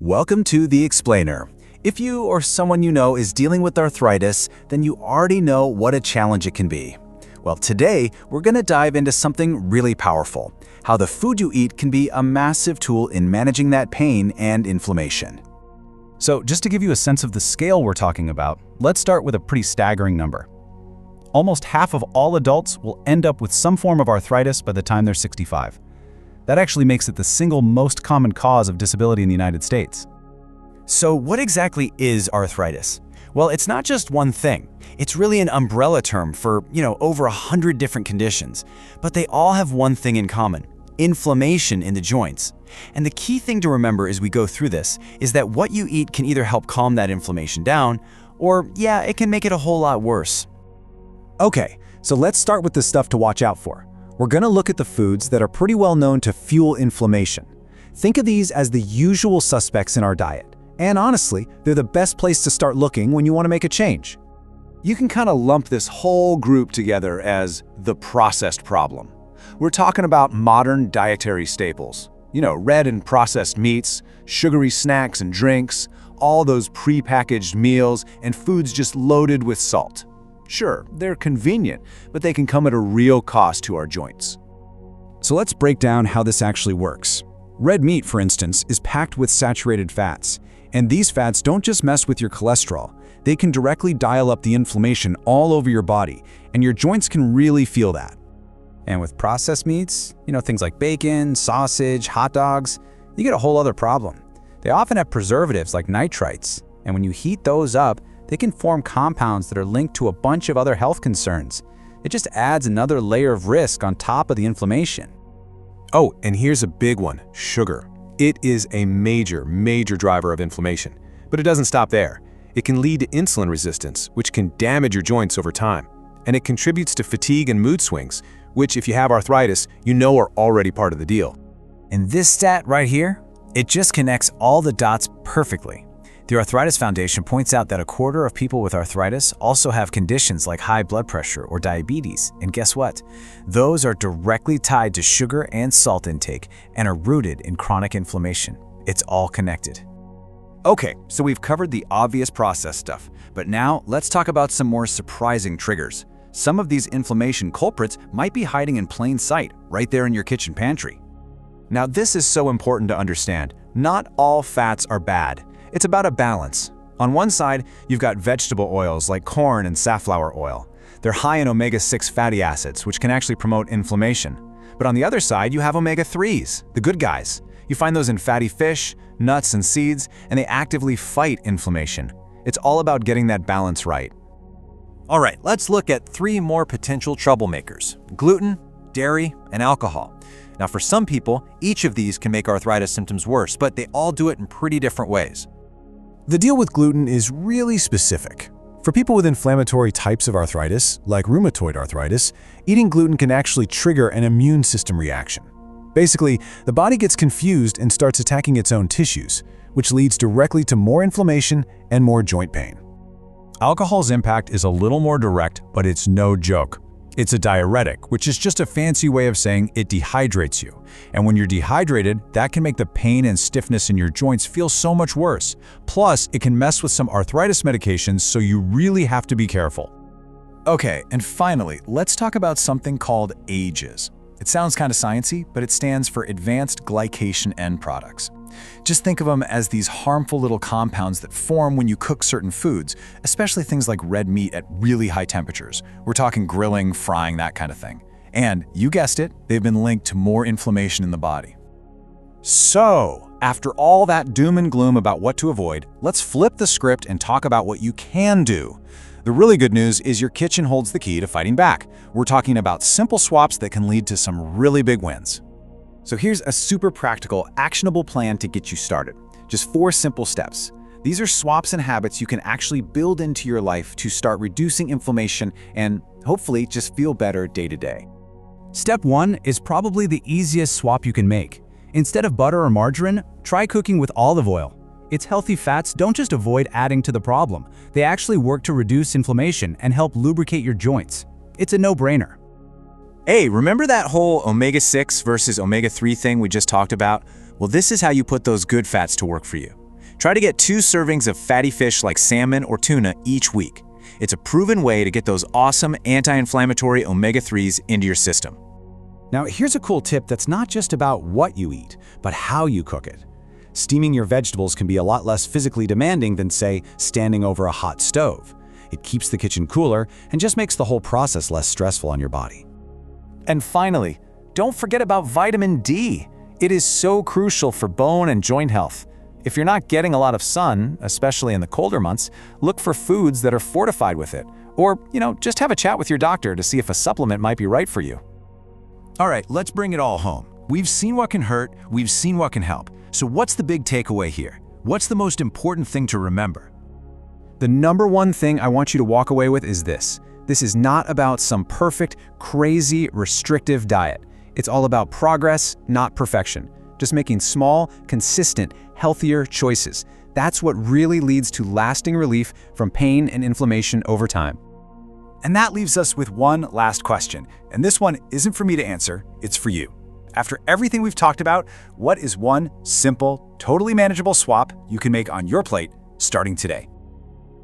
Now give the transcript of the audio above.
Welcome to The Explainer. If you or someone you know is dealing with arthritis, then you already know what a challenge it can be. Well, today we're going to dive into something really powerful, how the food you eat can be a massive tool in managing that pain and inflammation. So just to give you a sense of the scale we're talking about, let's start with a pretty staggering number. Almost half of all adults will end up with some form of arthritis by the time they're 65. That actually makes it the single most common cause of disability in the United States. So what exactly is arthritis? Well, it's not just one thing. It's really an umbrella term for, over 100 different conditions. But they all have one thing in common: inflammation in the joints. And the key thing to remember as we go through this is that what you eat can either help calm that inflammation down, or it can make it a whole lot worse. Okay, so let's start with the stuff to watch out for. We're going to look at the foods that are pretty well known to fuel inflammation. Think of these as the usual suspects in our diet. And honestly, they're the best place to start looking when you want to make a change. You can kind of lump this whole group together as the processed problem. We're talking about modern dietary staples. Red and processed meats, sugary snacks and drinks, all those pre-packaged meals, and foods just loaded with salt. Sure, they're convenient, but they can come at a real cost to our joints. So let's break down how this actually works. Red meat, for instance, is packed with saturated fats. And these fats don't just mess with your cholesterol. They can directly dial up the inflammation all over your body, and your joints can really feel that. And with processed meats, things like bacon, sausage, hot dogs, you get a whole other problem. They often have preservatives like nitrites, and when you heat those up, they can form compounds that are linked to a bunch of other health concerns. It just adds another layer of risk on top of the inflammation. Oh, and here's a big one: sugar. It is a major driver of inflammation. But it doesn't stop there. It can lead to insulin resistance, which can damage your joints over time. And it contributes to fatigue and mood swings, which, if you have arthritis, are already part of the deal. And this stat right here, it just connects all the dots perfectly. The Arthritis Foundation points out that a quarter of people with arthritis also have conditions like high blood pressure or diabetes. And guess what? Those are directly tied to sugar and salt intake and are rooted in chronic inflammation. It's all connected. Okay, so we've covered the obvious process stuff, but now let's talk about some more surprising triggers. Some of these inflammation culprits might be hiding in plain sight, right there in your kitchen pantry. Now, this is so important to understand. Not all fats are bad. It's about a balance. On one side, you've got vegetable oils like corn and safflower oil. They're high in omega-6 fatty acids, which can actually promote inflammation. But on the other side, you have omega-3s, the good guys. You find those in fatty fish, nuts, and seeds, and they actively fight inflammation. It's all about getting that balance right. All right, let's look at 3 more potential troublemakers: gluten, dairy, and alcohol. Now, for some people, each of these can make arthritis symptoms worse, but they all do it in pretty different ways. The deal with gluten is really specific. For people with inflammatory types of arthritis, like rheumatoid arthritis, eating gluten can actually trigger an immune system reaction. Basically, the body gets confused and starts attacking its own tissues, which leads directly to more inflammation and more joint pain. Alcohol's impact is a little more direct, but it's no joke. It's a diuretic, which is just a fancy way of saying it dehydrates you. And when you're dehydrated, that can make the pain and stiffness in your joints feel so much worse. Plus, it can mess with some arthritis medications, so you really have to be careful. Okay, and finally, let's talk about something called AGEs. It sounds kind of sciencey, but it stands for Advanced Glycation End Products. Just think of them as these harmful little compounds that form when you cook certain foods, especially things like red meat at really high temperatures. We're talking grilling, frying, that kind of thing. And you guessed it, they've been linked to more inflammation in the body. So, after all that doom and gloom about what to avoid, let's flip the script and talk about what you can do. The really good news is your kitchen holds the key to fighting back. We're talking about simple swaps that can lead to some really big wins. So here's a super practical, actionable plan to get you started. Just 4 simple steps. These are swaps and habits you can actually build into your life to start reducing inflammation and hopefully just feel better day to day. Step 1 is probably the easiest swap you can make. Instead of butter or margarine, try cooking with olive oil. Its healthy fats don't just avoid adding to the problem, they actually work to reduce inflammation and help lubricate your joints. It's a no-brainer. Hey, remember that whole omega-6 versus omega-3 thing we just talked about? Well, this is how you put those good fats to work for you. Try to get 2 servings of fatty fish like salmon or tuna each week. It's a proven way to get those awesome anti-inflammatory omega-3s into your system. Now, here's a cool tip that's not just about what you eat, but how you cook it. Steaming your vegetables can be a lot less physically demanding than, say, standing over a hot stove. It keeps the kitchen cooler and just makes the whole process less stressful on your body. And finally, don't forget about vitamin D. It is so crucial for bone and joint health. If you're not getting a lot of sun, especially in the colder months, look for foods that are fortified with it. Or, just have a chat with your doctor to see if a supplement might be right for you. All right, let's bring it all home. We've seen what can hurt, we've seen what can help. So what's the big takeaway here? What's the most important thing to remember? The number one thing I want you to walk away with is this. This is not about some perfect, crazy, restrictive diet. It's all about progress, not perfection. Just making small, consistent, healthier choices. That's what really leads to lasting relief from pain and inflammation over time. And that leaves us with one last question. And this one isn't for me to answer, it's for you. After everything we've talked about, what is one simple, totally manageable swap you can make on your plate starting today?